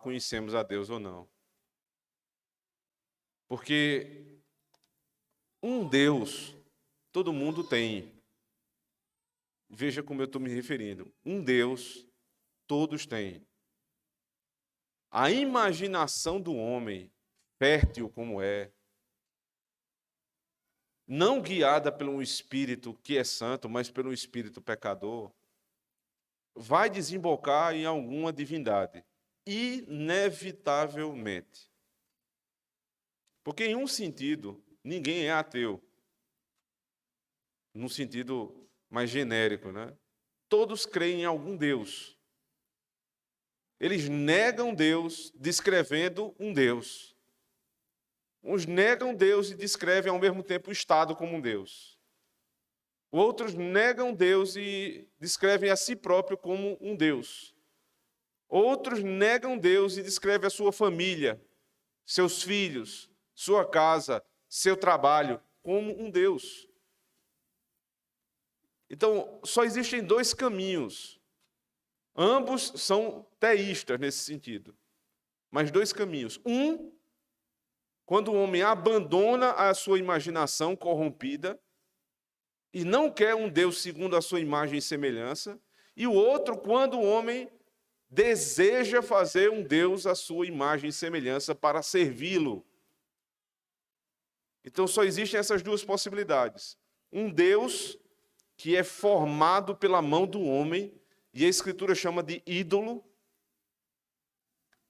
conhecemos a Deus ou não. Porque um Deus todo mundo tem. Veja como eu estou me referindo. Um Deus todos têm. A imaginação do homem, fértil como é, não guiada pelo Espírito que é santo, mas pelo Espírito pecador, vai desembocar em alguma divindade, inevitavelmente. Porque, em um sentido, ninguém é ateu, num sentido mais genérico, né? Todos creem em algum Deus. Eles negam Deus descrevendo um Deus. Uns negam Deus e descrevem ao mesmo tempo o Estado como um Deus. Outros negam Deus e descrevem a si próprio como um Deus. Outros negam Deus e descrevem a sua família, seus filhos, sua casa, seu trabalho como um Deus. Então, só existem dois caminhos. Ambos são teístas nesse sentido. Mas dois caminhos. Um, quando o homem abandona a sua imaginação corrompida e não quer um Deus segundo a sua imagem e semelhança. E o outro, quando o homem deseja fazer um Deus à sua imagem e semelhança para servi-lo. Então, só existem essas duas possibilidades. Um Deus que é formado pela mão do homem, e a Escritura chama de ídolo.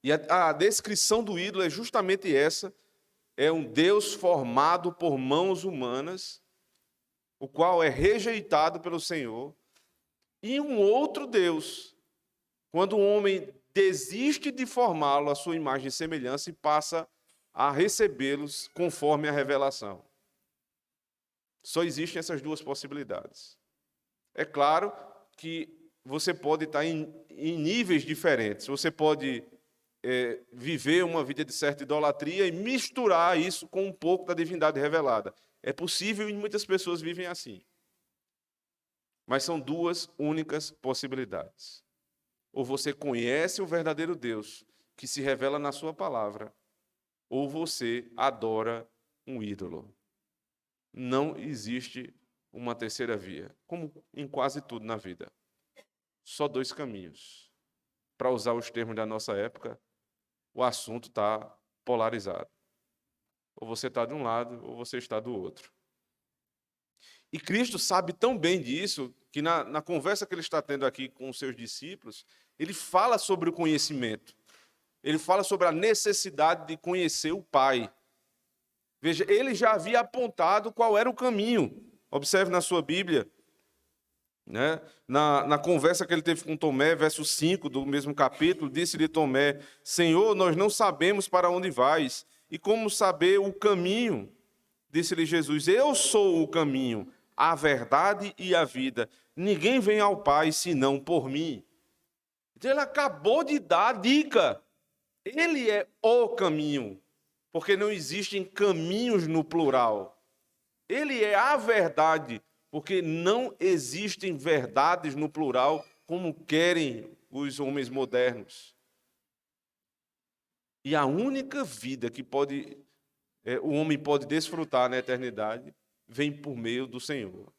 E a descrição do ídolo é justamente essa: é um Deus formado por mãos humanas, o qual é rejeitado pelo Senhor. E um outro Deus, quando o homem desiste de formá-lo à sua imagem e semelhança e passa a recebê-los conforme a revelação. Só existem essas duas possibilidades. É claro que você pode estar em níveis diferentes. Você pode viver uma vida de certa idolatria e misturar isso com um pouco da divindade revelada. É possível e muitas pessoas vivem assim. Mas são duas únicas possibilidades. Ou você conhece o verdadeiro Deus que se revela na sua palavra, ou você adora um ídolo. Não existe uma terceira via, como em quase tudo na vida. Só dois caminhos. Para usar os termos da nossa época, o assunto está polarizado. Ou você está de um lado, ou você está do outro. E Cristo sabe tão bem disso, que na conversa que ele está tendo aqui com os seus discípulos, ele fala sobre o conhecimento. Ele fala sobre a necessidade de conhecer o Pai. Veja, ele já havia apontado qual era o caminho. Observe na sua Bíblia. Né? Na conversa que ele teve com Tomé, verso 5 do mesmo capítulo, disse-lhe Tomé: Senhor, nós não sabemos para onde vais, e como saber o caminho? Disse-lhe Jesus: Eu sou o caminho, a verdade e a vida. Ninguém vem ao Pai senão por mim. Então ele acabou de dar a dica. Ele é o caminho, porque não existem caminhos no plural. Ele é a verdade, porque não existem verdades no plural como querem os homens modernos. E a única vida que o homem pode desfrutar na eternidade vem por meio do Senhor.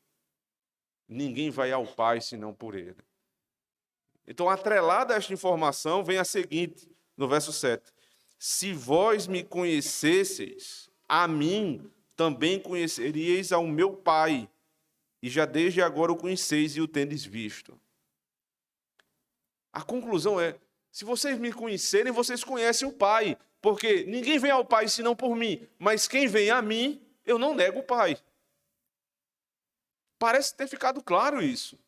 Ninguém vai ao Pai senão por Ele. Então, atrelada a esta informação, vem a seguinte, no verso 7. Se vós me conhecesseis, a mim também conheceríeis ao meu Pai, e já desde agora o conheceis e o tendes visto. A conclusão é, se vocês me conhecerem, vocês conhecem o Pai, porque ninguém vem ao Pai senão por mim, mas quem vem a mim, eu não nego o Pai. Parece ter ficado claro isso.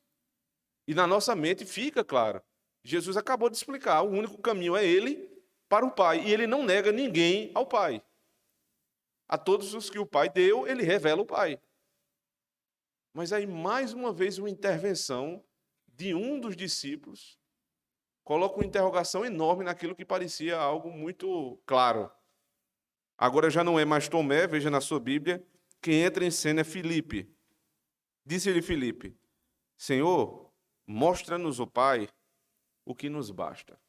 E na nossa mente fica claro. Jesus acabou de explicar, o único caminho é Ele para o Pai, e Ele não nega ninguém ao Pai. A todos os que o Pai deu, Ele revela o Pai. Mas aí, mais uma vez, uma intervenção de um dos discípulos coloca uma interrogação enorme naquilo que parecia algo muito claro. Agora já não é mais Tomé, veja na sua Bíblia, quem entra em cena é Filipe. Disse-lhe Filipe: Senhor, mostra-nos o Pai, o que nos basta.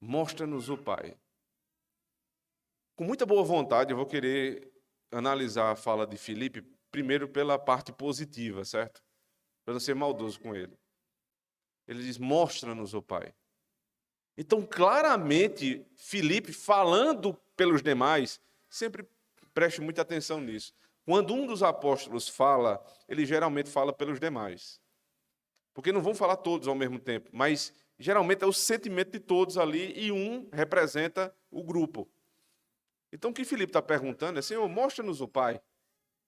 Mostra-nos o Pai. Com muita boa vontade, eu vou querer analisar a fala de Filipe, primeiro pela parte positiva, certo? Para não ser maldoso com ele. Ele diz, mostra-nos o Pai. Então, claramente, Filipe, falando pelos demais, sempre preste muita atenção nisso. Quando um dos apóstolos fala, ele geralmente fala pelos demais. Porque não vão falar todos ao mesmo tempo, mas geralmente é o sentimento de todos ali e um representa o grupo. Então, o que Filipe está perguntando é, Senhor, mostra-nos o Pai.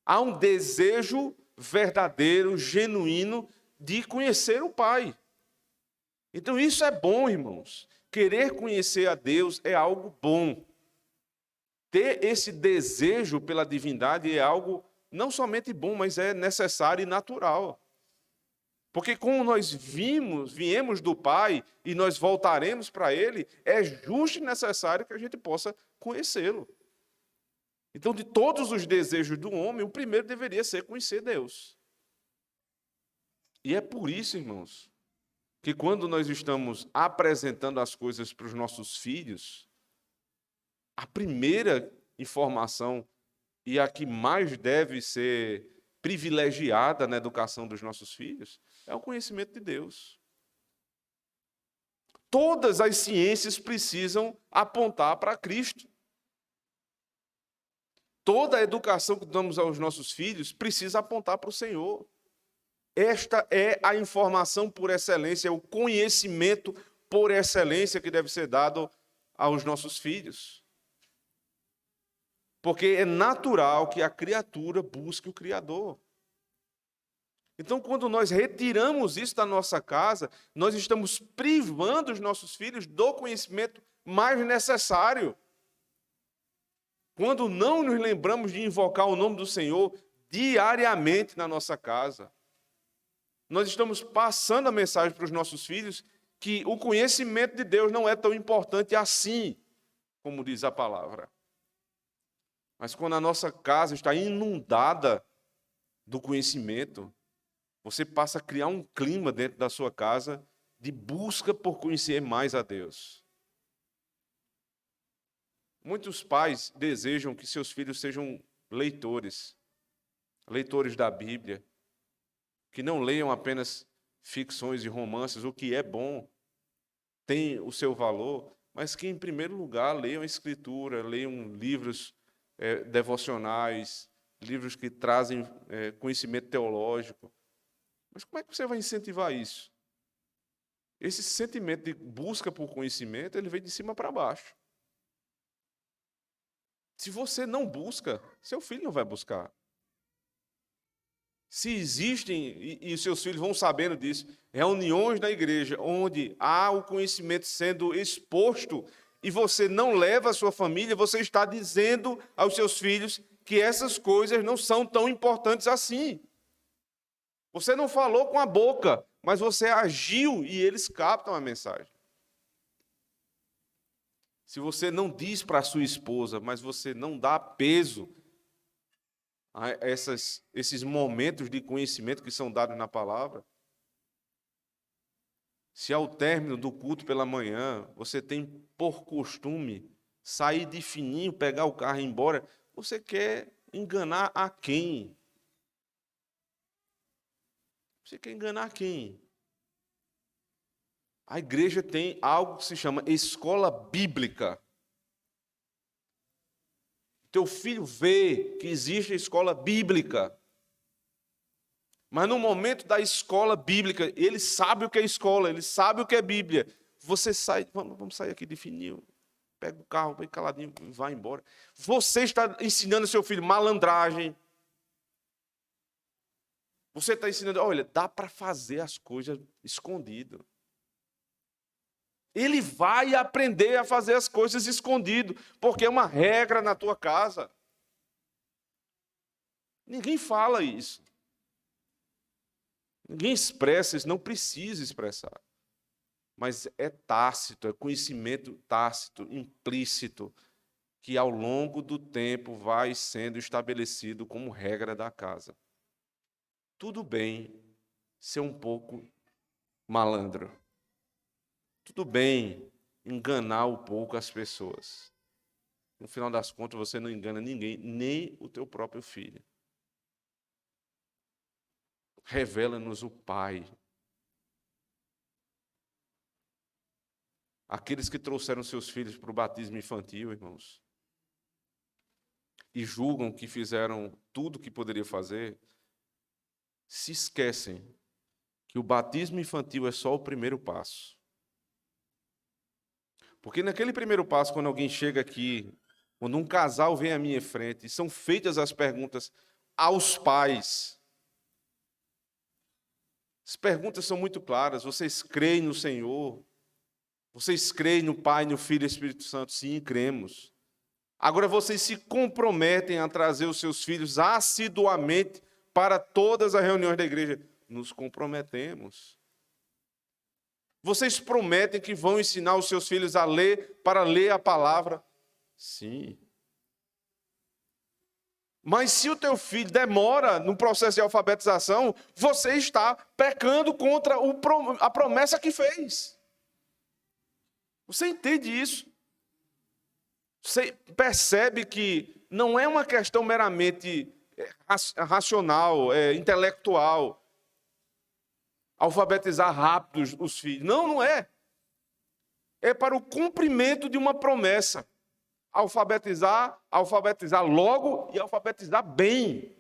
Há um desejo verdadeiro, genuíno, de conhecer o Pai. Então, isso é bom, irmãos. Querer conhecer a Deus é algo bom. Ter esse desejo pela divindade é algo não somente bom, mas é necessário e natural. Porque como nós viemos do Pai e nós voltaremos para Ele, é justo e necessário que a gente possa conhecê-lo. Então, de todos os desejos do homem, o primeiro deveria ser conhecer Deus. E é por isso, irmãos, que quando nós estamos apresentando as coisas para os nossos filhos, a primeira informação e a que mais deve ser privilegiada na educação dos nossos filhos é o conhecimento de Deus. Todas as ciências precisam apontar para Cristo. Toda a educação que damos aos nossos filhos precisa apontar para o Senhor. Esta é a informação por excelência, é o conhecimento por excelência que deve ser dado aos nossos filhos. Porque é natural que a criatura busque o Criador. Então, quando nós retiramos isso da nossa casa, nós estamos privando os nossos filhos do conhecimento mais necessário. Quando não nos lembramos de invocar o nome do Senhor diariamente na nossa casa, nós estamos passando a mensagem para os nossos filhos que o conhecimento de Deus não é tão importante assim, como diz a palavra. Mas quando a nossa casa está inundada do conhecimento, você passa a criar um clima dentro da sua casa de busca por conhecer mais a Deus. Muitos pais desejam que seus filhos sejam leitores da Bíblia, que não leiam apenas ficções e romances, o que é bom, tem o seu valor, mas que, em primeiro lugar, leiam a Escritura, leiam livros devocionais, livros que trazem conhecimento teológico. Mas como é que você vai incentivar isso? Esse sentimento de busca por conhecimento, ele vem de cima para baixo. Se você não busca, seu filho não vai buscar. Se existem, e os seus filhos vão sabendo disso, reuniões na igreja onde há o conhecimento sendo exposto e você não leva a sua família, você está dizendo aos seus filhos que essas coisas não são tão importantes assim. Você não falou com a boca, mas você agiu e eles captam a mensagem. Se você não diz para a sua esposa, mas você não dá peso a esses momentos de conhecimento que são dados na palavra, se ao término do culto pela manhã você tem por costume sair de fininho, pegar o carro e ir embora, você quer enganar a quem? Você quer enganar quem? A igreja tem algo que se chama escola bíblica. Teu filho vê que existe a escola bíblica. Mas no momento da escola bíblica, ele sabe o que é escola, ele sabe o que é Bíblia. Você sai, vamos sair aqui de fininho, pega o carro, bem caladinho e vai embora. Você está ensinando seu filho malandragem. Você está ensinando, olha, dá para fazer as coisas escondido. Ele vai aprender a fazer as coisas escondido, porque é uma regra na tua casa. Ninguém fala isso. Ninguém expressa isso, não precisa expressar. Mas é tácito, é conhecimento tácito, implícito, que ao longo do tempo vai sendo estabelecido como regra da casa. Tudo bem ser um pouco malandro. Tudo bem enganar um pouco as pessoas. No final das contas, você não engana ninguém, nem o teu próprio filho. Revela-nos o Pai. Aqueles que trouxeram seus filhos para o batismo infantil, irmãos, e julgam que fizeram tudo o que poderia fazer, se esquecem que o batismo infantil é só o primeiro passo. Porque naquele primeiro passo, quando alguém chega aqui, quando um casal vem à minha frente, e são feitas as perguntas aos pais. As perguntas são muito claras. Vocês creem no Senhor? Vocês creem no Pai, no Filho e no Espírito Santo? Sim, cremos. Agora vocês se comprometem a trazer os seus filhos assiduamente para todas as reuniões da igreja? Nos comprometemos. Vocês prometem que vão ensinar os seus filhos a ler, para ler a palavra? Sim. Mas se o teu filho demora no processo de alfabetização, você está pecando contra a promessa que fez. Você entende isso? Você percebe que não é uma questão meramente racional, intelectual, alfabetizar rápido os filhos. Não, não é. É para o cumprimento de uma promessa. Alfabetizar logo e alfabetizar bem.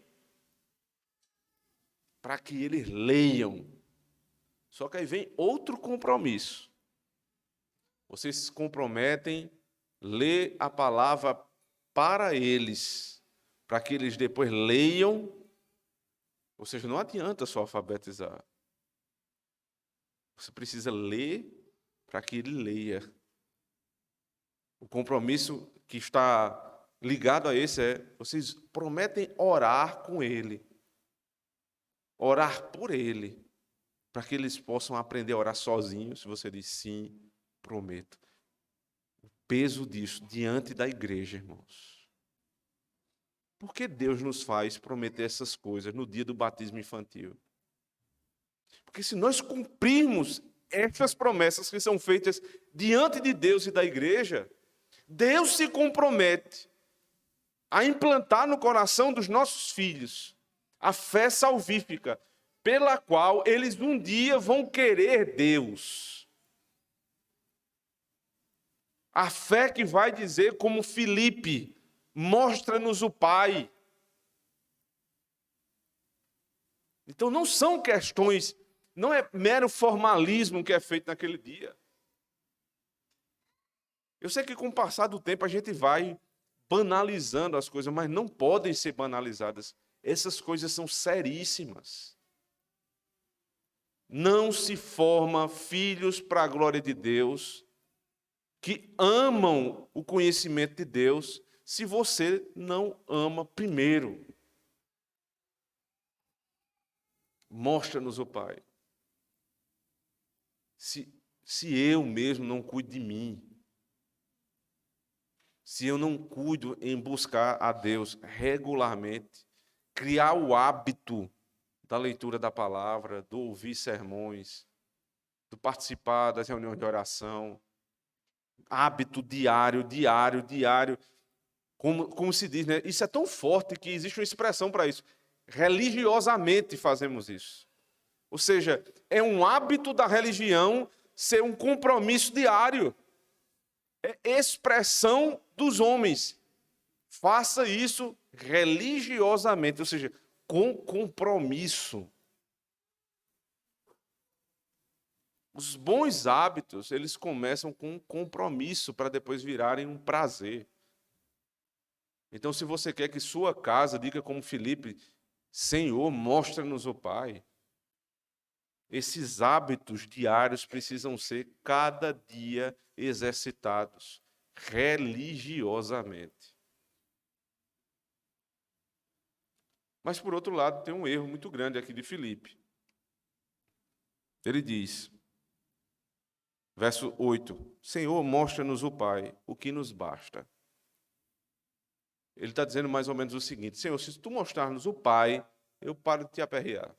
Para que eles leiam. Só que aí vem outro compromisso. Vocês se comprometem a ler a palavra para eles, para que eles depois leiam. Ou seja, não adianta só alfabetizar. Você precisa ler para que ele leia. O compromisso que está ligado a esse vocês prometem orar com ele. Orar por ele. Para que eles possam aprender a orar sozinhos. Se você diz sim, prometo. O peso disso diante da igreja, irmãos. Por que Deus nos faz prometer essas coisas no dia do batismo infantil? Porque se nós cumprirmos essas promessas que são feitas diante de Deus e da igreja, Deus se compromete a implantar no coração dos nossos filhos a fé salvífica, pela qual eles um dia vão querer Deus. A fé que vai dizer, como Filipe, mostra-nos o Pai. Então não são questões, não é mero formalismo que é feito naquele dia. Eu sei que com o passar do tempo a gente vai banalizando as coisas, mas não podem ser banalizadas. Essas coisas são seríssimas. Não se forma filhos para a glória de Deus, que amam o conhecimento de Deus, se você não ama primeiro. Mostra-nos o Pai. Se eu mesmo não cuido de mim, se eu não cuido em buscar a Deus regularmente, criar o hábito da leitura da palavra, do ouvir sermões, do participar das reuniões de oração, hábito diário, como se diz, né? Isso é tão forte que existe uma expressão para isso. Religiosamente fazemos isso. Ou seja, é um hábito da religião ser um compromisso diário. É expressão dos homens. Faça isso religiosamente, ou seja, com compromisso. Os bons hábitos, eles começam com um compromisso para depois virarem um prazer. Então, se você quer que sua casa diga como Filipe, Senhor, mostra-nos o Pai. Esses hábitos diários precisam ser cada dia exercitados religiosamente. Mas, por outro lado, tem um erro muito grande aqui de Filipe. Ele diz, verso 8, Senhor, mostra-nos o Pai, o que nos basta. Ele está dizendo mais ou menos o seguinte, Senhor, se tu mostrar-nos o Pai, eu paro de te aperrear.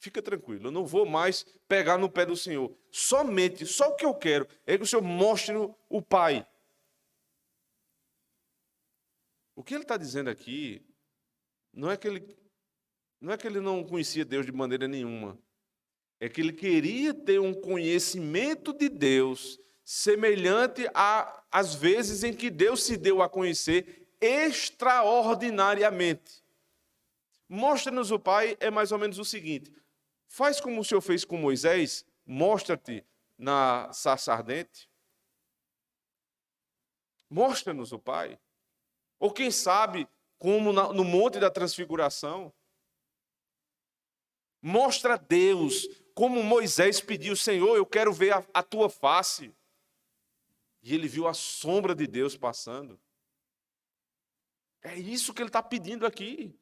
Fica tranquilo, eu não vou mais pegar no pé do Senhor. Somente, só o que eu quero é que o Senhor mostre o Pai. O que ele está dizendo aqui não é que ele não conhecia Deus de maneira nenhuma. É que ele queria ter um conhecimento de Deus semelhante às vezes em que Deus se deu a conhecer extraordinariamente. Mostra-nos o Pai é mais ou menos o seguinte: faz como o Senhor fez com Moisés, mostra-te na sarça ardente. Mostra-nos o Pai. Ou quem sabe, como no Monte da Transfiguração. Mostra Deus, como Moisés pediu: Senhor, eu quero ver a tua face. E ele viu a sombra de Deus passando. É isso que ele está pedindo aqui.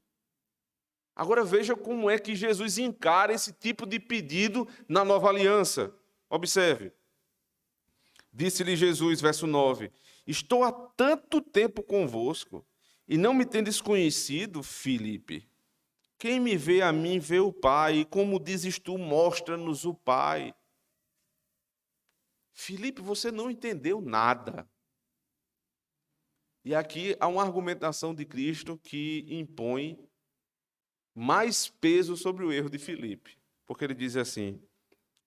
Agora veja como é que Jesus encara esse tipo de pedido na nova aliança. Observe. Disse-lhe Jesus, verso 9: estou há tanto tempo convosco, e não me tendes conhecido, Filipe. Quem me vê a mim, vê o Pai, e como dizes tu, mostra-nos o Pai. Filipe, você não entendeu nada. E aqui há uma argumentação de Cristo que impõe mais peso sobre o erro de Filipe. Porque ele diz assim: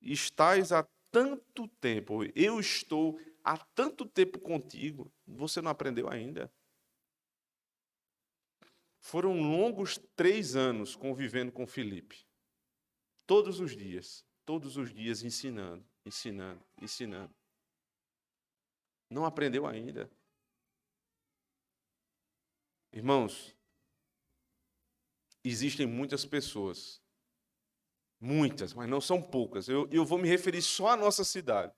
estás há tanto tempo, eu estou há tanto tempo contigo, você não aprendeu ainda? Foram longos 3 anos convivendo com Filipe. Todos os dias ensinando. Não aprendeu ainda. Irmãos, existem muitas pessoas, muitas, mas não são poucas, eu vou me referir só à nossa cidade,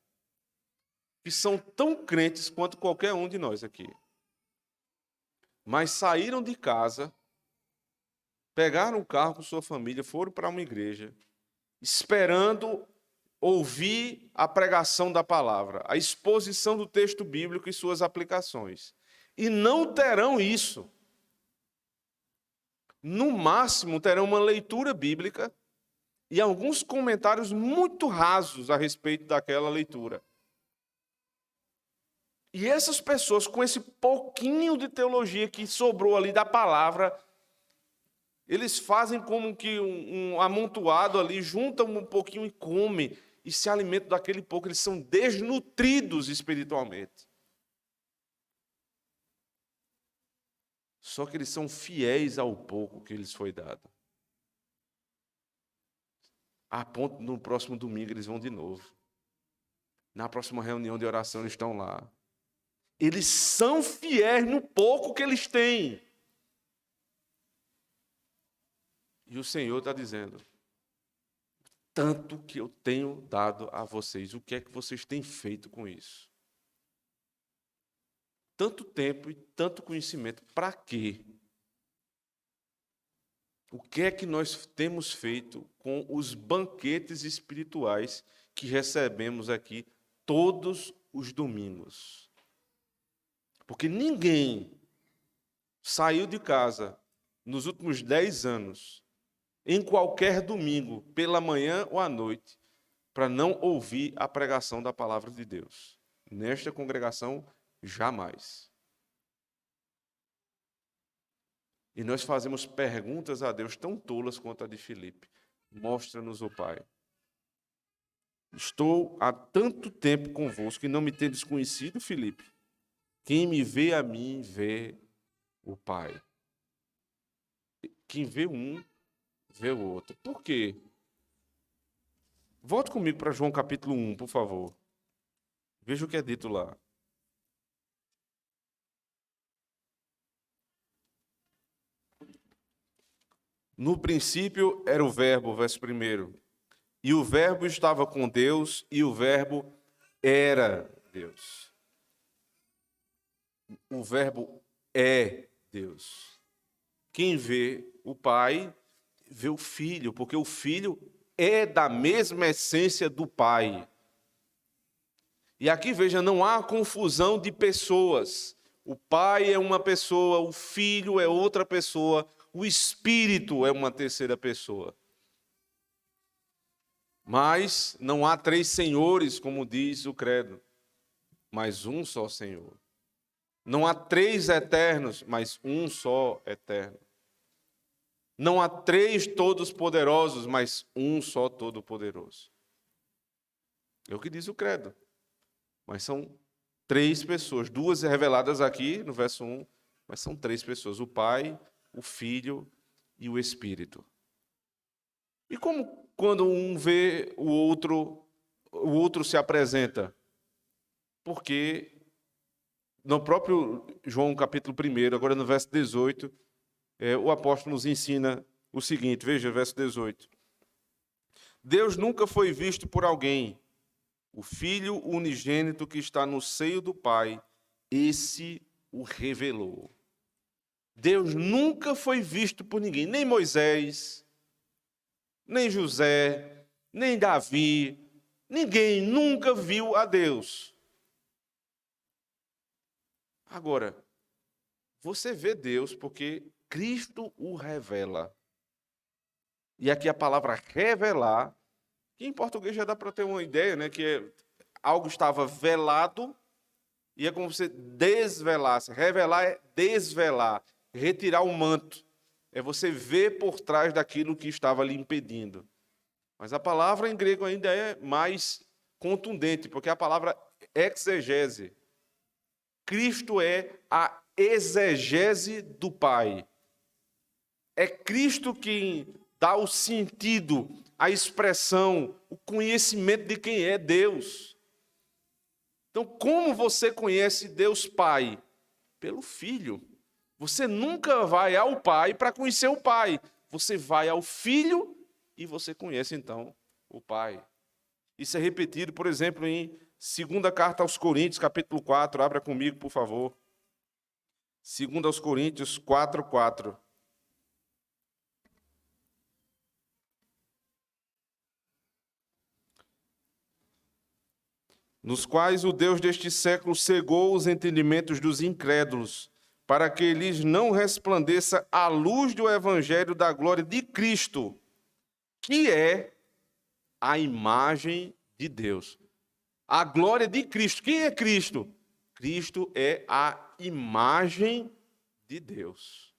que são tão crentes quanto qualquer um de nós aqui. Mas saíram de casa, pegaram o carro com sua família, foram para uma igreja, esperando ouvir a pregação da palavra, a exposição do texto bíblico e suas aplicações. E não terão isso. No máximo, terão uma leitura bíblica e alguns comentários muito rasos a respeito daquela leitura. E essas pessoas, com esse pouquinho de teologia que sobrou ali da palavra, eles fazem como que um amontoado ali, juntam um pouquinho e comem, e se alimentam daquele pouco. Eles são desnutridos espiritualmente. Só que eles são fiéis ao pouco que lhes foi dado. A ponto, no próximo domingo, eles vão de novo. Na próxima reunião de oração, eles estão lá. Eles são fiéis no pouco que eles têm. E o Senhor está dizendo: tanto que eu tenho dado a vocês, o que é que vocês têm feito com isso? Tanto tempo e tanto conhecimento, para quê? O que é que nós temos feito com os banquetes espirituais que recebemos aqui todos os domingos? Porque ninguém saiu de casa nos últimos 10 anos, em qualquer domingo, pela manhã ou à noite, para não ouvir a pregação da palavra de Deus. Nesta congregação, jamais. E nós fazemos perguntas a Deus tão tolas quanto a de Filipe. Mostra-nos o Pai. Estou há tanto tempo convosco e não me tendes conhecido, Filipe. Quem me vê a mim, vê o Pai. Quem vê um, vê o outro. Por quê? Volte comigo para João capítulo 1, por favor. Veja o que é dito lá. No princípio era o Verbo, verso 1. E o Verbo estava com Deus, e o Verbo era Deus. O Verbo é Deus. Quem vê o Pai, vê o Filho, porque o Filho é da mesma essência do Pai. E aqui, veja, não há confusão de pessoas. O Pai é uma pessoa, o Filho é outra pessoa, o Espírito é uma terceira pessoa. Mas não há três senhores, como diz o credo, mas um só Senhor. Não há três eternos, mas um só eterno. Não há três todos poderosos, mas um só todo poderoso. É o que diz o credo. Mas são três pessoas, duas reveladas aqui no verso 1, mas são três pessoas: o Pai, o Filho e o Espírito. E como quando um vê o outro se apresenta? Porque no próprio João capítulo 1, agora no verso 18, o apóstolo nos ensina o seguinte, veja, verso 18. Deus nunca foi visto por alguém. O Filho unigênito que está no seio do Pai, esse o revelou. Deus nunca foi visto por ninguém, nem Moisés, nem José, nem Davi, ninguém nunca viu a Deus. Agora, você vê Deus porque Cristo o revela. E aqui a palavra revelar, que em português já dá para ter uma ideia, né? Que algo estava velado e é como se desvelasse. Revelar é desvelar, retirar o manto. É você ver por trás daquilo que estava lhe impedindo. Mas a palavra em grego ainda é mais contundente, porque a palavra exegese. Cristo é a exegese do Pai. É Cristo quem dá o sentido, a expressão, o conhecimento de quem é Deus. Então, como você conhece Deus Pai? Pelo Filho. Você nunca vai ao Pai para conhecer o Pai. Você vai ao Filho e você conhece, então, o Pai. Isso é repetido, por exemplo, em 2ª Carta aos Coríntios, capítulo 4. Abra comigo, por favor. 2ª aos Coríntios 4:4. Nos quais o Deus deste século cegou os entendimentos dos incrédulos, para que lhes não resplandeça a luz do evangelho da glória de Cristo, que é a imagem de Deus. A glória de Cristo. Quem é Cristo? Cristo é a imagem de Deus.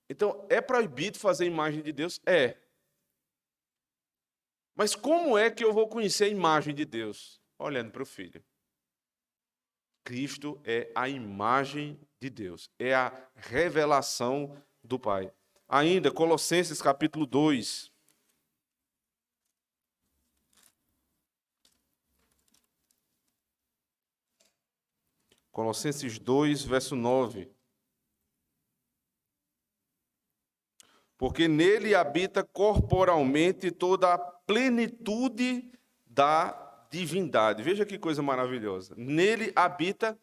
Então, é proibido fazer imagem de Deus? É. Mas como é que eu vou conhecer a imagem de Deus? Olhando para o Filho. Cristo é a imagem de Deus, é a revelação do Pai. Ainda, Colossenses capítulo 2. Colossenses 2, verso 9. Porque nele habita corporalmente toda a plenitude da divindade. Veja que coisa maravilhosa. Nele habita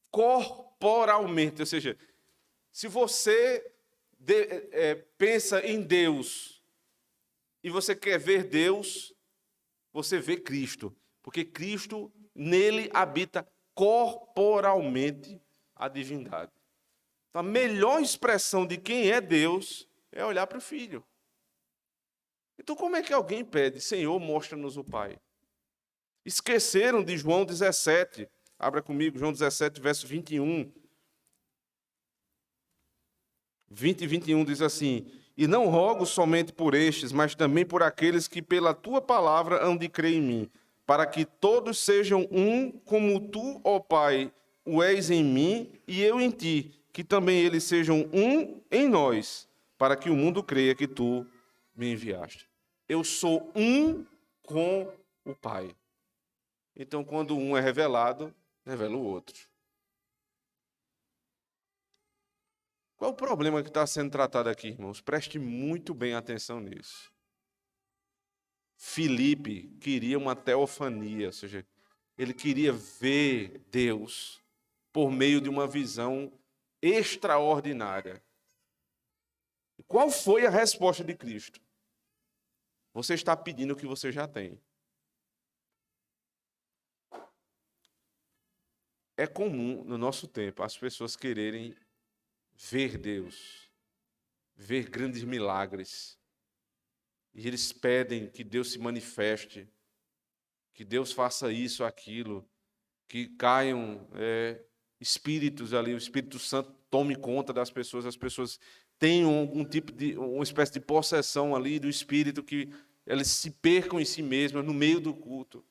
corporalmente, ou seja, se você pensa em Deus e você quer ver Deus, você vê Cristo, porque Cristo, nele habita corporalmente a divindade. Então, a melhor expressão de quem é Deus é olhar para o Filho. Então, como é que alguém pede, Senhor, mostra-nos o Pai? Esqueceram de João 17. Abra comigo, João 17, verso 21. 20 e 21 diz assim: E não rogo somente por estes, mas também por aqueles que pela tua palavra hão de crer em mim, para que todos sejam um, como tu, ó Pai, o és em mim e eu em ti, que também eles sejam um em nós, para que o mundo creia que tu me enviaste. Eu sou um com o Pai. Então, quando um é revelado, revela o outro. Qual é o problema que está sendo tratado aqui, irmãos? Preste muito bem atenção nisso. Filipe queria uma teofania, ou seja, ele queria ver Deus por meio de uma visão extraordinária. Qual foi a resposta de Cristo? Você está pedindo o que você já tem. É comum, no nosso tempo, as pessoas quererem ver Deus, ver grandes milagres. E eles pedem que Deus se manifeste, que Deus faça isso, aquilo, que caiam espíritos ali, o Espírito Santo tome conta das pessoas, as pessoas tenham algum tipo de, uma espécie de possessão ali do Espírito, que elas se percam em si mesmas no meio do culto,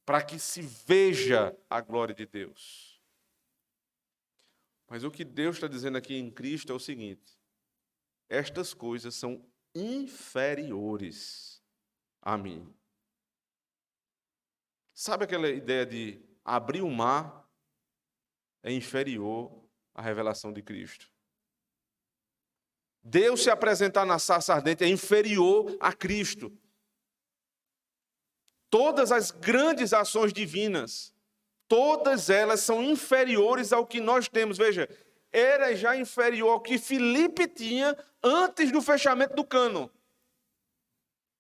para que se veja a glória de Deus. Mas o que Deus está dizendo aqui em Cristo é o seguinte: estas coisas são inferiores a mim. Sabe aquela ideia de abrir o mar é inferior à revelação de Cristo? Deus se apresentar na sarça ardente é inferior a Cristo. Todas as grandes ações divinas, todas elas são inferiores ao que nós temos. Veja, era já inferior ao que Filipe tinha antes do fechamento do cânon.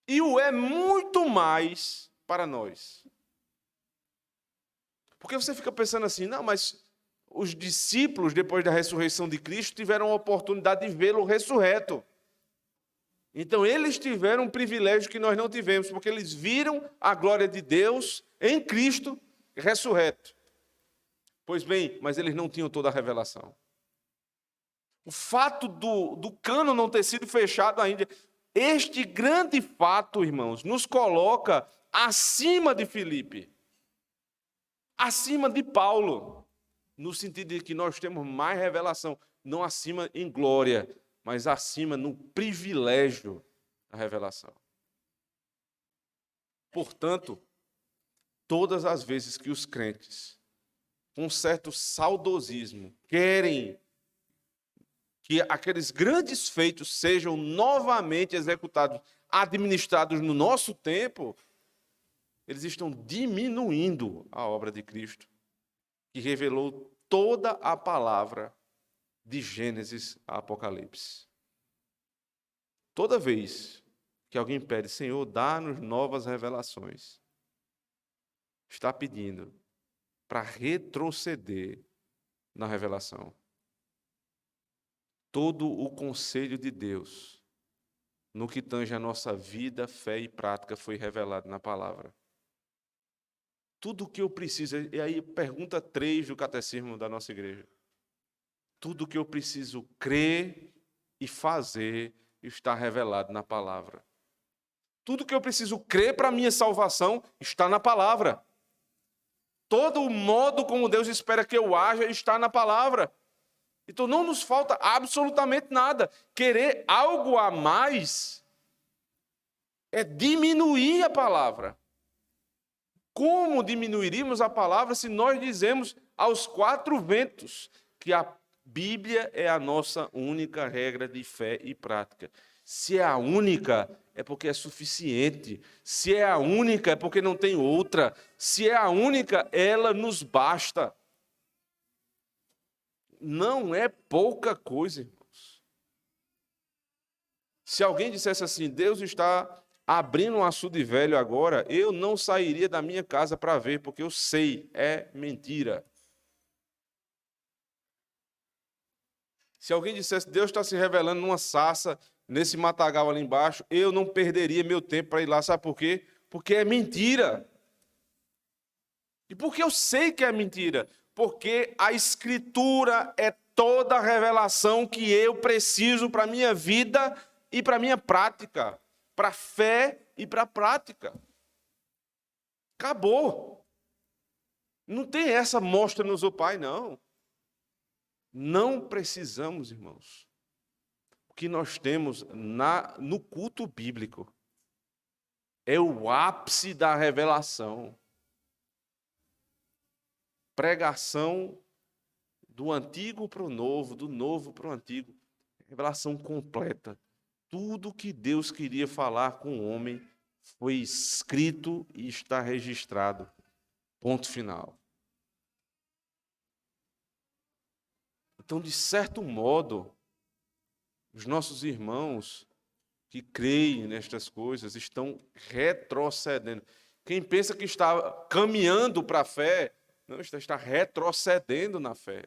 E o é muito mais para nós. Porque você fica pensando assim, não, mas os discípulos, depois da ressurreição de Cristo, tiveram a oportunidade de vê-lo ressurreto. Então, eles tiveram um privilégio que nós não tivemos, porque eles viram a glória de Deus em Cristo ressurreto. Pois bem, mas eles não tinham toda a revelação. O fato do cano não ter sido fechado ainda, este grande fato, irmãos, nos coloca acima de Filipe, acima de Paulo, no sentido de que nós temos mais revelação, não acima em glória, mas acima no privilégio da revelação. Portanto, todas as vezes que os crentes, com um certo saudosismo, querem que aqueles grandes feitos sejam novamente executados, administrados no nosso tempo, eles estão diminuindo a obra de Cristo, que revelou toda a palavra de Gênesis a Apocalipse. Toda vez que alguém pede, Senhor, dá-nos novas revelações, está pedindo para retroceder na revelação. Todo o conselho de Deus, no que tange a nossa vida, fé e prática, foi revelado na palavra. Tudo o que eu preciso, e aí pergunta 3 do catecismo da nossa igreja. Tudo o que eu preciso crer e fazer está revelado na palavra. Tudo o que eu preciso crer para a minha salvação está na palavra. Todo o modo como Deus espera que eu haja está na palavra. Então não nos falta absolutamente nada. Querer algo a mais é diminuir a palavra. Como diminuiríamos a palavra se nós dizemos aos 4 ventos que a Bíblia é a nossa única regra de fé e prática? Se é a única, é porque é suficiente. Se é a única, é porque não tem outra. Se é a única, ela nos basta. Não é pouca coisa, irmãos. Se alguém dissesse assim, Deus está abrindo um açude velho agora, eu não sairia da minha casa para ver, porque eu sei, é mentira. Se alguém dissesse, Deus está se revelando numa sarça, nesse matagal ali embaixo, eu não perderia meu tempo para ir lá, sabe por quê? Porque é mentira. E por que eu sei que é mentira? Porque a Escritura é toda a revelação que eu preciso para a minha vida e para a minha prática, para a fé e para a prática. Acabou. Não tem essa mostra-nos o Pai, não. Não precisamos, irmãos. O que nós temos no culto bíblico é o ápice da revelação. Pregação do antigo para o novo, do novo para o antigo. Revelação completa. Tudo que Deus queria falar com o homem foi escrito e está registrado. Ponto final. Então, de certo modo, os nossos irmãos que creem nestas coisas estão retrocedendo. Quem pensa que está caminhando para a fé, não, está retrocedendo na fé.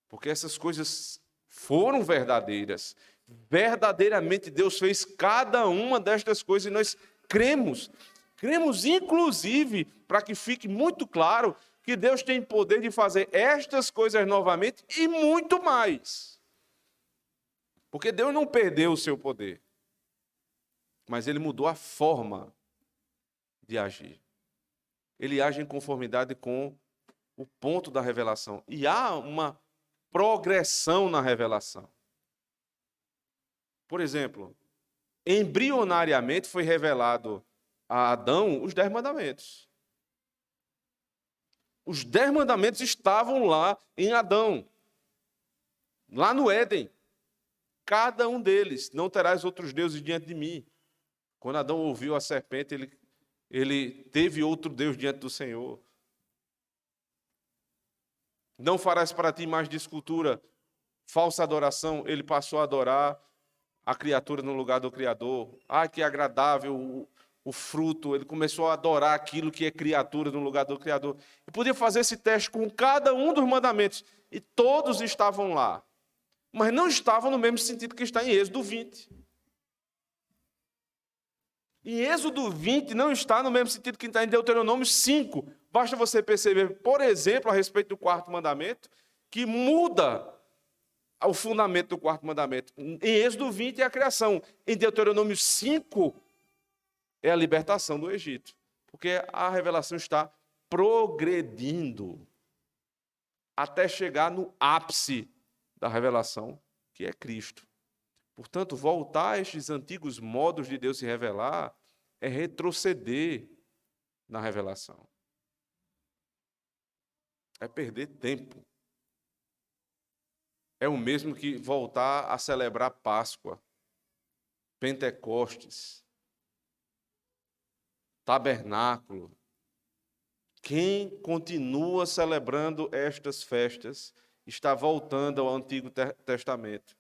Porque essas coisas foram verdadeiras, Verdadeiramente Deus fez cada uma destas coisas e nós cremos. Cremos, inclusive, para que fique muito claro que Deus tem poder de fazer estas coisas novamente e muito mais. Porque Deus não perdeu o seu poder, mas Ele mudou a forma de agir. Ele age em conformidade com o ponto da revelação. E há uma progressão na revelação. Por exemplo, embrionariamente foi revelado a Adão os 10 mandamentos. Os 10 mandamentos estavam lá em Adão, lá no Éden. Cada um deles: não terás outros deuses diante de mim. Quando Adão ouviu a serpente, ele teve outro Deus diante do Senhor. Não farás para ti imagem de escultura, falsa adoração. Ele passou a adorar a criatura no lugar do Criador. Ah, que agradável o fruto. Ele começou a adorar aquilo que é criatura no lugar do Criador. E podia fazer esse teste com cada um dos mandamentos. E todos estavam lá. Mas não estavam no mesmo sentido que está em Êxodo 20. Em Êxodo 20 não está no mesmo sentido que está em Deuteronômio 5. Basta você perceber, por exemplo, a respeito do 4º mandamento, que muda o fundamento do 4º mandamento. Em Êxodo 20 é a criação. Em Deuteronômio 5 é a libertação do Egito. Porque a revelação está progredindo até chegar no ápice da revelação, que é Cristo. Portanto, voltar a estes antigos modos de Deus se revelar é retroceder na revelação. É perder tempo. É o mesmo que voltar a celebrar Páscoa, Pentecostes, Tabernáculo. Quem continua celebrando estas festas está voltando ao Antigo Testamento.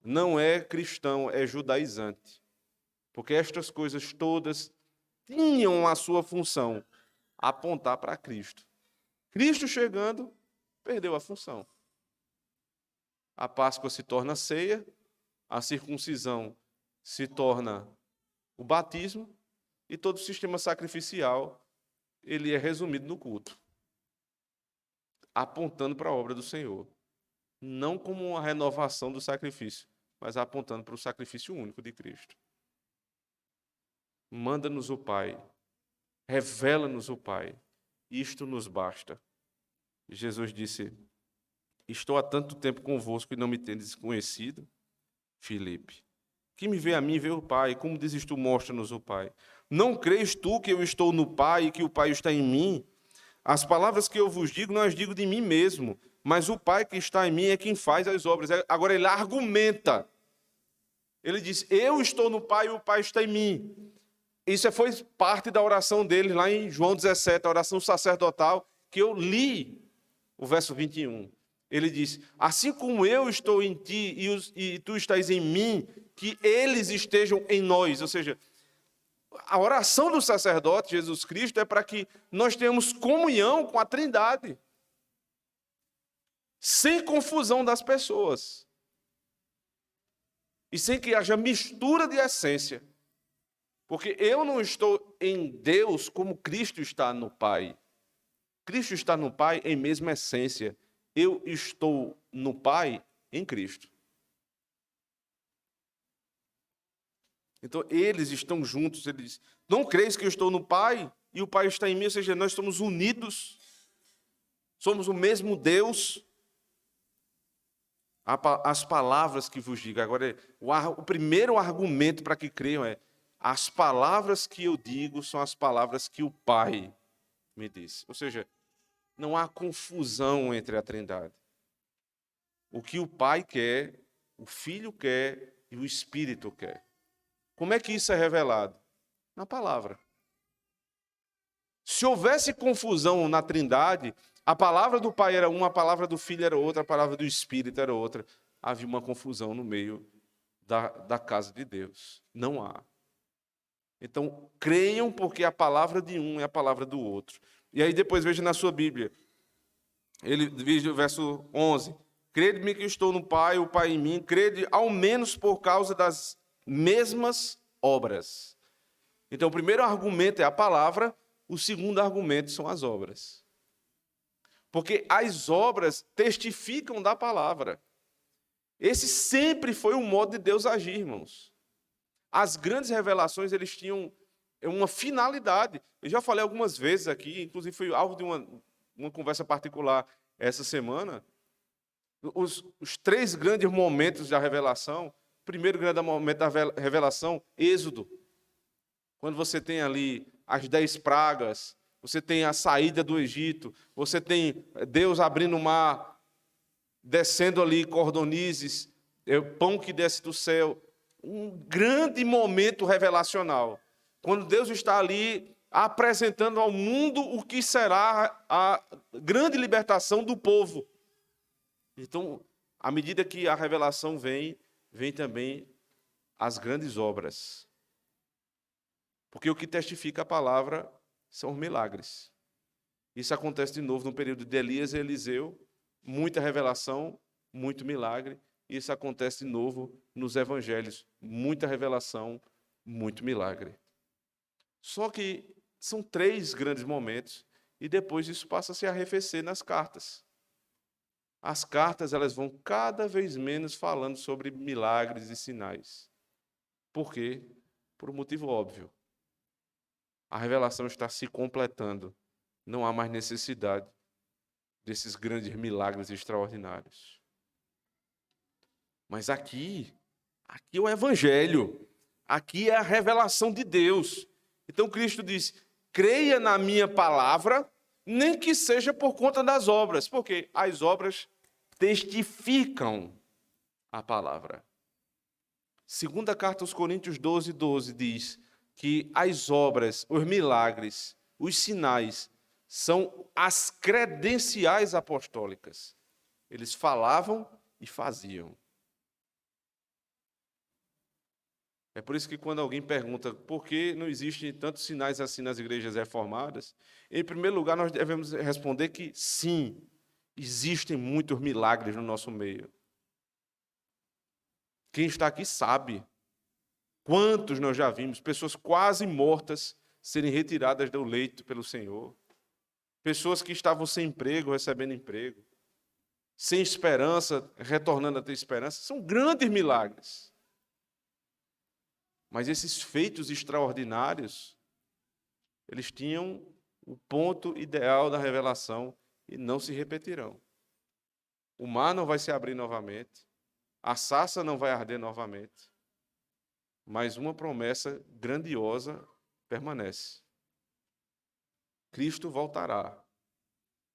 Não é cristão, é judaizante. Porque estas coisas todas tinham a sua função, apontar para Cristo. Cristo chegando, perdeu a função. A Páscoa se torna ceia, a circuncisão se torna o batismo, e todo o sistema sacrificial ele é resumido no culto, apontando para a obra do Senhor. Não como uma renovação do sacrifício, mas apontando para o sacrifício único de Cristo. Manda-nos o Pai, revela-nos o Pai, isto nos basta. E Jesus disse: estou há tanto tempo convosco e não me tendes conhecido, Filipe. Quem me vê a mim, vê o Pai. Como dizes tu, mostra-nos o Pai. Não crês tu que eu estou no Pai e que o Pai está em mim? As palavras que eu vos digo, não as digo de mim mesmo, mas o Pai que está em mim é quem faz as obras. Agora ele argumenta. Ele diz: eu estou no Pai e o Pai está em mim. Isso foi parte da oração dele lá em João 17, a oração sacerdotal, que eu li o verso 21. Ele diz: assim como eu estou em ti e tu estás em mim, que eles estejam em nós. Ou seja, a oração do sacerdote, Jesus Cristo, é para que nós tenhamos comunhão com a Trindade, sem confusão das pessoas, e sem que haja mistura de essência. Porque eu não estou em Deus como Cristo está no Pai. Cristo está no Pai em mesma essência. Eu estou no Pai em Cristo. Então, eles estão juntos. Ele diz: não creis que eu estou no Pai e o Pai está em mim? Ou seja, nós estamos unidos. Somos o mesmo Deus. As palavras que vos digo. Agora, o primeiro argumento para que creiam é: as palavras que eu digo são as palavras que o Pai me disse. Ou seja, não há confusão entre a Trindade. O que o Pai quer, o Filho quer e o Espírito quer. Como é que isso é revelado? Na palavra. Se houvesse confusão na Trindade, a palavra do Pai era uma, a palavra do Filho era outra, a palavra do Espírito era outra. Havia uma confusão no meio da casa de Deus. Não há. Então, creiam porque a palavra de um é a palavra do outro. E aí depois veja na sua Bíblia. Ele diz no verso 11: crede-me que estou no Pai, o Pai em mim, crede ao menos por causa das mesmas obras. Então, o primeiro argumento é a palavra, o segundo argumento são as obras. Porque as obras testificam da palavra. Esse sempre foi o modo de Deus agir, irmãos. As grandes revelações, eles tinham uma finalidade. Eu já falei algumas vezes aqui, inclusive foi alvo de uma conversa particular essa semana. Os três grandes momentos da revelação. O primeiro grande momento da revelação, Êxodo. Quando você tem ali as 10 pragas, você tem a saída do Egito, você tem Deus abrindo o mar, descendo ali cordonizes, pão que desce do céu. Um grande momento revelacional. Quando Deus está ali apresentando ao mundo o que será a grande libertação do povo. Então, à medida que a revelação vem também as grandes obras. Porque o que testifica a palavra são os milagres. Isso acontece de novo no período de Elias e Eliseu. Muita revelação, muito milagre. Isso acontece de novo nos evangelhos. Muita revelação, muito milagre. Só que são 3 grandes momentos e depois isso passa a se arrefecer nas cartas. As cartas, elas vão cada vez menos falando sobre milagres e sinais. Por quê? Por um motivo óbvio. A revelação está se completando. Não há mais necessidade desses grandes milagres extraordinários. Mas aqui é o Evangelho. Aqui é a revelação de Deus. Então Cristo diz, creia na minha palavra, nem que seja por conta das obras, porque as obras testificam a palavra. Segunda carta aos Coríntios 12:12 diz que as obras, os milagres, os sinais, são as credenciais apostólicas. Eles falavam e faziam. É por isso que quando alguém pergunta por que não existem tantos sinais assim nas igrejas reformadas, em primeiro lugar nós devemos responder que sim, existem muitos milagres no nosso meio. Quem está aqui sabe quantos nós já vimos, pessoas quase mortas serem retiradas do leito pelo Senhor, pessoas que estavam sem emprego, recebendo emprego, sem esperança, retornando a ter esperança. São grandes milagres. Mas esses feitos extraordinários, eles tinham o ponto ideal da revelação e não se repetirão. O mar não vai se abrir novamente, a sarça não vai arder novamente, mas uma promessa grandiosa permanece. Cristo voltará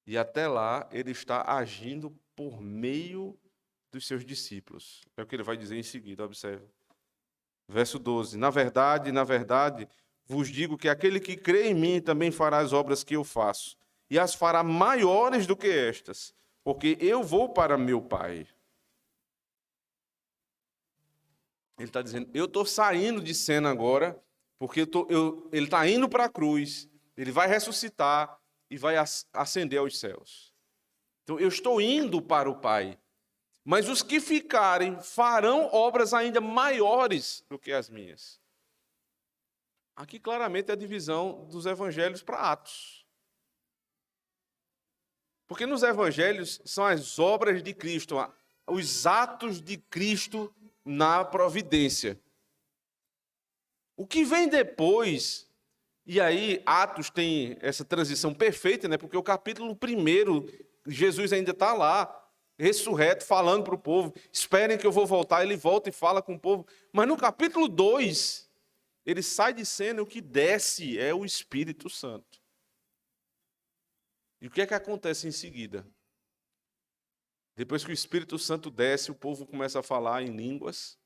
e até lá ele está agindo por meio dos seus discípulos. É o que ele vai dizer em seguida, observe. Verso 12. Na verdade, vos digo que aquele que crê em mim também fará as obras que eu faço, e as fará maiores do que estas, porque eu vou para meu Pai. Ele está dizendo, eu estou saindo de cena agora, porque ele está indo para a cruz, ele vai ressuscitar e vai ascender aos céus. Então, eu estou indo para o Pai. Mas os que ficarem farão obras ainda maiores do que as minhas. Aqui claramente é a divisão dos evangelhos para Atos. Porque nos evangelhos são as obras de Cristo, os atos de Cristo na providência. O que vem depois, e aí Atos tem essa transição perfeita, né? Porque o capítulo 1, Jesus ainda está lá, ressurreto, falando para o povo, esperem que eu vou voltar, ele volta e fala com o povo. Mas no capítulo 2, ele sai de cena e o que desce é o Espírito Santo. E o que é que acontece em seguida? Depois que o Espírito Santo desce, o povo começa a falar em línguas.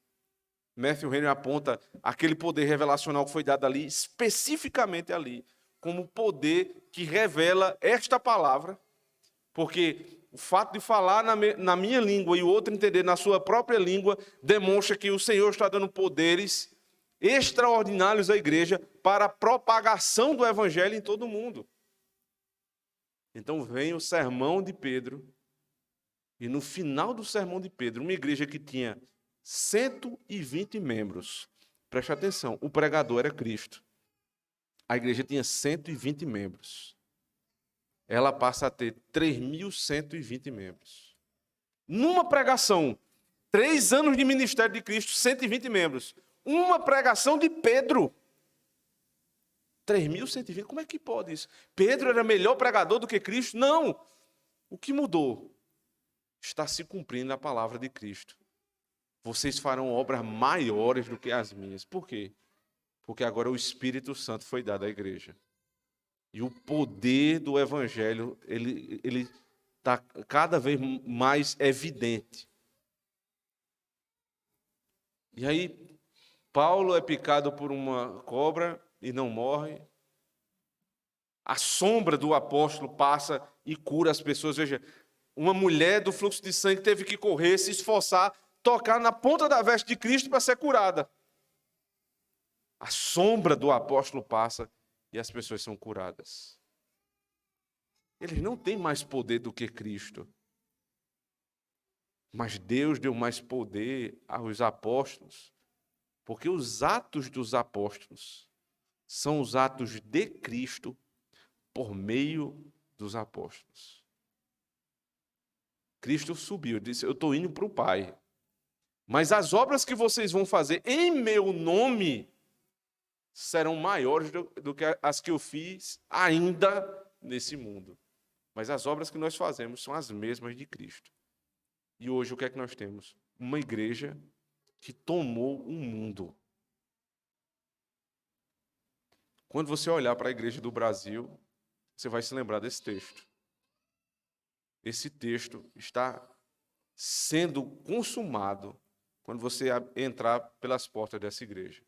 Matthew Henry aponta aquele poder revelacional que foi dado ali, especificamente ali, como poder que revela esta palavra, porque o fato de falar na minha língua e o outro entender na sua própria língua demonstra que o Senhor está dando poderes extraordinários à igreja para a propagação do evangelho em todo o mundo. Então vem o sermão de Pedro, E no final do sermão de Pedro, uma igreja que tinha 120 membros, preste atenção, o pregador era Cristo. A igreja tinha 120 membros. Ela passa a ter 3.120 membros. Numa pregação, 3 anos de ministério de Cristo, 120 membros. Uma pregação de Pedro, 3.120. Como é que pode isso? Pedro era melhor pregador do que Cristo? Não. O que mudou? Está se cumprindo a palavra de Cristo. Vocês farão obras maiores do que as minhas. Por quê? Porque agora o Espírito Santo foi dado à igreja. E o poder do Evangelho, ele está cada vez mais evidente. E aí, Paulo é picado por uma cobra e não morre. A sombra do apóstolo passa e cura as pessoas. Veja, uma mulher do fluxo de sangue teve que correr, se esforçar, tocar na ponta da veste de Cristo para ser curada. A sombra do apóstolo passa e as pessoas são curadas. Eles não têm mais poder do que Cristo. Mas Deus deu mais poder aos apóstolos, porque os atos dos apóstolos são os atos de Cristo por meio dos apóstolos. Cristo subiu, disse: eu estou indo para o Pai, mas as obras que vocês vão fazer em meu nome serão maiores do que as que eu fiz ainda nesse mundo. Mas as obras que nós fazemos são as mesmas de Cristo. E hoje o que é que nós temos? Uma igreja que tomou o mundo. Quando você olhar para a igreja do Brasil, você vai se lembrar desse texto. Esse texto está sendo consumado quando você entrar pelas portas dessa igreja.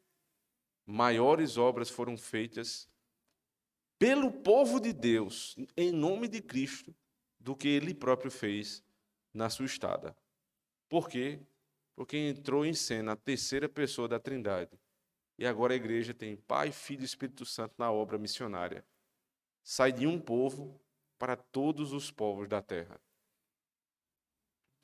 Maiores obras foram feitas pelo povo de Deus, em nome de Cristo, do que ele próprio fez na sua estada. Por quê? Porque entrou em cena a terceira pessoa da Trindade. E agora a igreja tem Pai, Filho e Espírito Santo na obra missionária. Sai de um povo para todos os povos da terra.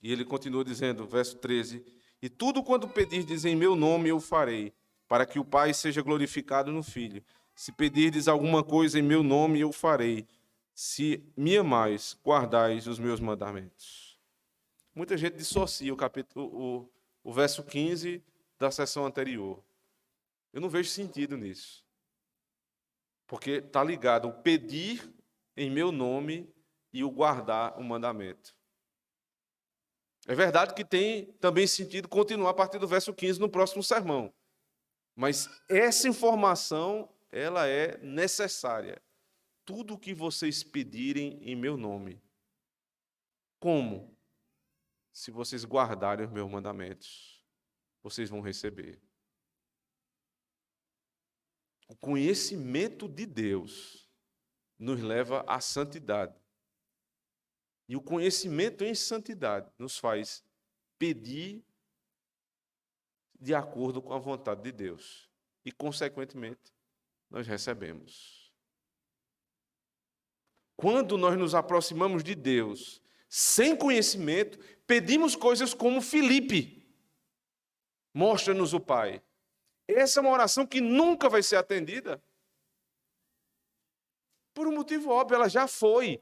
E ele continua dizendo, verso 13: e tudo quanto pedirdes em meu nome eu farei, para que o Pai seja glorificado no Filho. Se pedirdes alguma coisa em meu nome eu farei. Se me amais, guardais os meus mandamentos. Muita gente dissocia o verso 15 da sessão anterior. Eu não vejo sentido nisso. Porque está ligado o pedir em meu nome e o guardar o mandamento. É verdade que tem também sentido continuar a partir do verso 15 no próximo sermão. Mas essa informação, ela é necessária. Tudo o que vocês pedirem em meu nome. Como? Se vocês guardarem os meus mandamentos, vocês vão receber. O conhecimento de Deus nos leva à santidade. E o conhecimento em santidade nos faz pedir de acordo com a vontade de Deus. E, consequentemente, nós recebemos. Quando nós nos aproximamos de Deus sem conhecimento, pedimos coisas como Filipe. Mostra-nos o Pai. Essa é uma oração que nunca vai ser atendida. Por um motivo óbvio, ela já foi.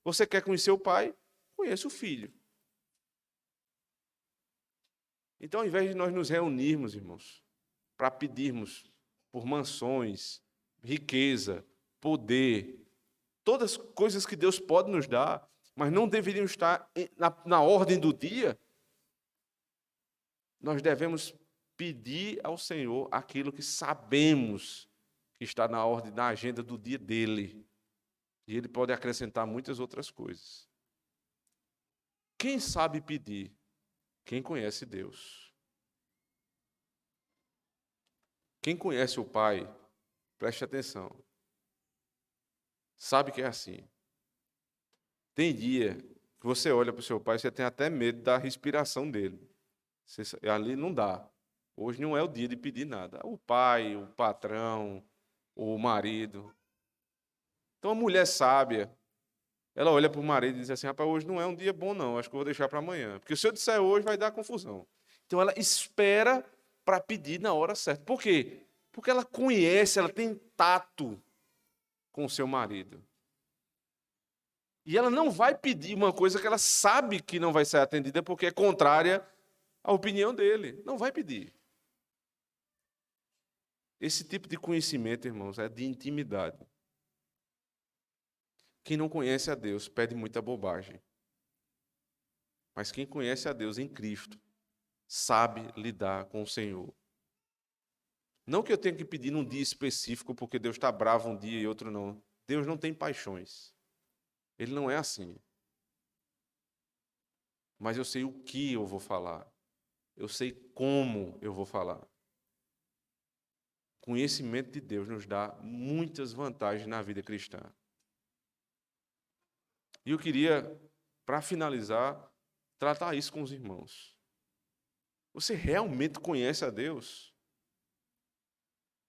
Você quer conhecer o Pai? Conheça o Filho. Então, ao invés de nós nos reunirmos, irmãos, para pedirmos por mansões, riqueza, poder, todas as coisas que Deus pode nos dar, mas não deveriam estar na ordem do dia, nós devemos pedir ao Senhor aquilo que sabemos que está na ordem, na agenda do dia dele. E ele pode acrescentar muitas outras coisas. Quem sabe pedir? Quem conhece Deus. Quem conhece o Pai, preste atenção. Sabe que é assim. Tem dia que você olha para o seu pai e você tem até medo da respiração dele. Ali não dá. Hoje não é o dia de pedir nada. O pai, o patrão, o marido. Então, a mulher sábia, ela olha para o marido e diz assim, rapaz, hoje não é um dia bom não, acho que eu vou deixar para amanhã. Porque se eu disser hoje, vai dar confusão. Então ela espera para pedir na hora certa. Por quê? Porque ela conhece, ela tem tato com o seu marido. E ela não vai pedir uma coisa que ela sabe que não vai ser atendida porque é contrária à opinião dele. Não vai pedir. Esse tipo de conhecimento, irmãos, é de intimidade. Quem não conhece a Deus pede muita bobagem. Mas quem conhece a Deus em Cristo sabe lidar com o Senhor. Não que eu tenha que pedir num dia específico porque Deus está bravo um dia e outro não. Deus não tem paixões. Ele não é assim. Mas eu sei o que eu vou falar. Eu sei como eu vou falar. O conhecimento de Deus nos dá muitas vantagens na vida cristã. E eu queria, para finalizar, tratar isso com os irmãos. Você realmente conhece a Deus?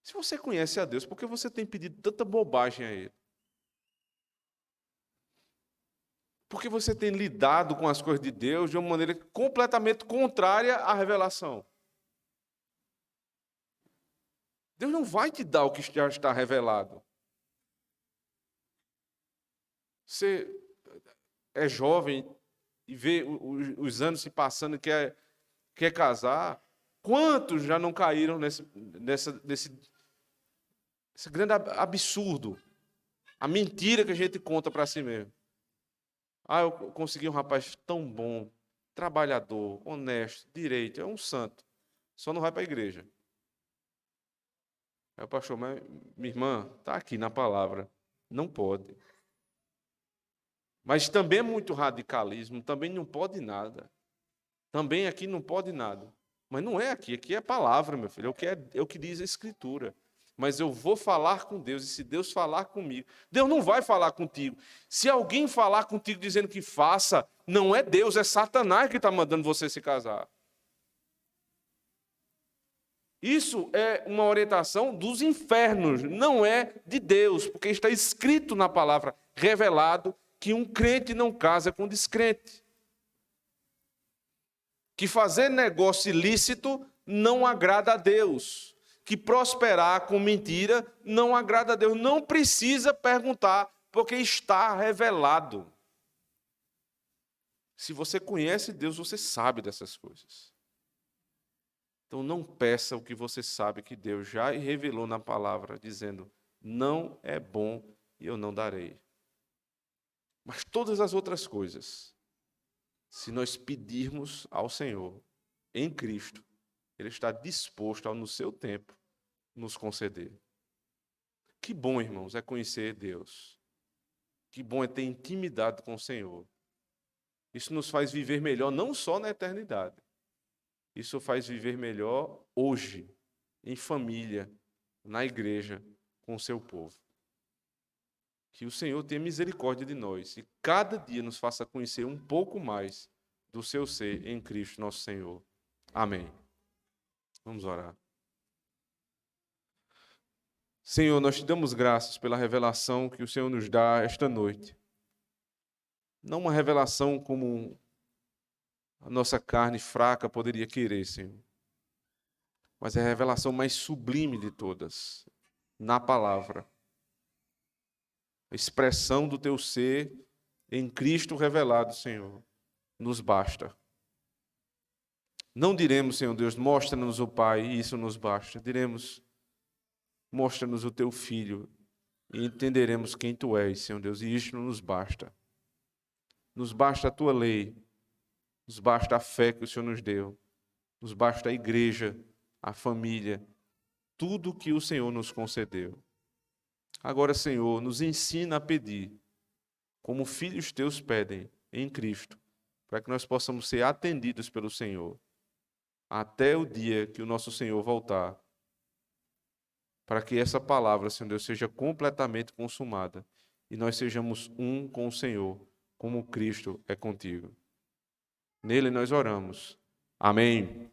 Se você conhece a Deus, por que você tem pedido tanta bobagem a Ele? Porque você tem lidado com as coisas de Deus de uma maneira completamente contrária à revelação. Deus não vai te dar o que já está revelado. Você é jovem e vê os anos se passando e quer casar. Quantos já não caíram nesse grande absurdo? A mentira que a gente conta para si mesmo. Ah, eu consegui um rapaz tão bom, trabalhador, honesto, direito, é um santo. Só não vai para a igreja. Aí o pastor, mas minha irmã, está aqui na palavra. Não pode. Mas também é muito radicalismo, também não pode nada. Também aqui não pode nada. Mas não é aqui é palavra, meu filho, é o que diz a Escritura. Mas eu vou falar com Deus, e se Deus falar comigo, Deus não vai falar contigo. Se alguém falar contigo dizendo que faça, não é Deus, é Satanás que está mandando você se casar. Isso é uma orientação dos infernos, não é de Deus, porque está escrito na palavra, revelado, que um crente não casa com descrente. Que fazer negócio ilícito não agrada a Deus. Que prosperar com mentira não agrada a Deus. Não precisa perguntar, porque está revelado. Se você conhece Deus, você sabe dessas coisas. Então não peça o que você sabe que Deus já revelou na palavra, dizendo, não é bom e eu não darei. Mas todas as outras coisas, se nós pedirmos ao Senhor, em Cristo, Ele está disposto, no seu tempo, nos conceder. Que bom, irmãos, é conhecer Deus. Que bom é ter intimidade com o Senhor. Isso nos faz viver melhor, não só na eternidade. Isso faz viver melhor hoje, em família, na igreja, com o seu povo. Que o Senhor tenha misericórdia de nós e cada dia nos faça conhecer um pouco mais do seu ser em Cristo, nosso Senhor. Amém. Vamos orar. Senhor, nós te damos graças pela revelação que o Senhor nos dá esta noite. Não uma revelação como a nossa carne fraca poderia querer, Senhor. Mas é a revelação mais sublime de todas, na palavra. A expressão do teu ser em Cristo revelado, Senhor, nos basta. Não diremos, Senhor Deus, mostra-nos o Pai, e isso nos basta. Diremos, mostra-nos o teu Filho, e entenderemos quem tu és, Senhor Deus, e isto nos basta. Nos basta a tua lei, nos basta a fé que o Senhor nos deu, nos basta a igreja, a família, tudo que o Senhor nos concedeu. Agora, Senhor, nos ensina a pedir, como filhos teus pedem, em Cristo, para que nós possamos ser atendidos pelo Senhor, até o dia que o nosso Senhor voltar, para que essa palavra, Senhor Deus, seja completamente consumada, e nós sejamos um com o Senhor, como Cristo é contigo. Nele nós oramos. Amém.